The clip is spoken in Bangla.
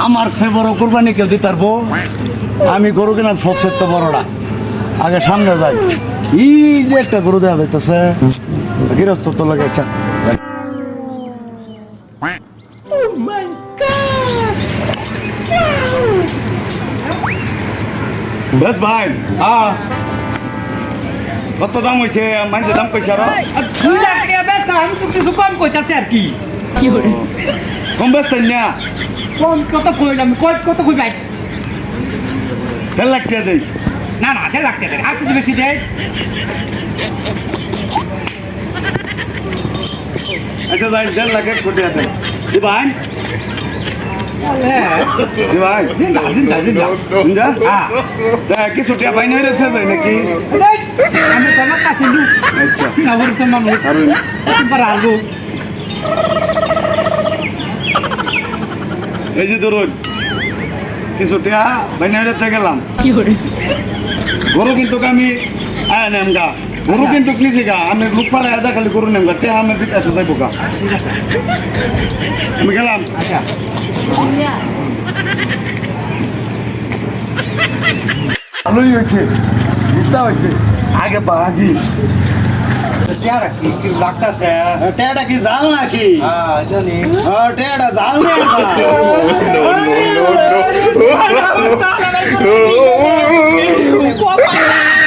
আমার সে বড় কোরবানি কেউ দিতে পারবো? আমি গরু কিনার সবচেয়ে তো বড়টা, আগে সামনে যাই। এই যে একটা গরু দেওয়া যাইতেছে, গৃহস্থ তো লাগে। আচ্ছা বেশ ভাই, কত দাম হয়েছে? মানুষের দাম কইছে আরো আমি তো কিছু কম কইতাছি আর কি। কম বেচতেন না? কম কত কইলাম, কত কই ভাই? 1.5 লাখ টাকা দেই। না না 1.5 লাখ টাকা, আর কিছু বেশি দেয়। আচ্ছা যাই, 1.5 লাখ 1 কোটি আছে। দি ভাই, দি ভাই, জিন্দা বুঝা? তা কিছু টাকা পাই না রেখে যায় নাকি? আমি তো আমার কাছে লু। আচ্ছা না বড় তো মানুষ আর একবার আসবো। এই যে ধরুন কিছু টাকা পাই না রেখে গেলাম। গরু কিন্তু আমি আয় নেম গা, গরু কিন্তু নিছি গা, আমি লোক পালে আদা খালি গরু নেম গা, তে আমি বিকাশে যাইব গা। আমি গেলাম। আচ্ছা ভালোই হয়েছে, চিন্তা হয়েছে, আগে বাগি টেয়ারা কি লাগতাছে? টেয়াটা কি জাল নাকি? জানি। টেয়াটা জাল নেই। No, no, no, no, no.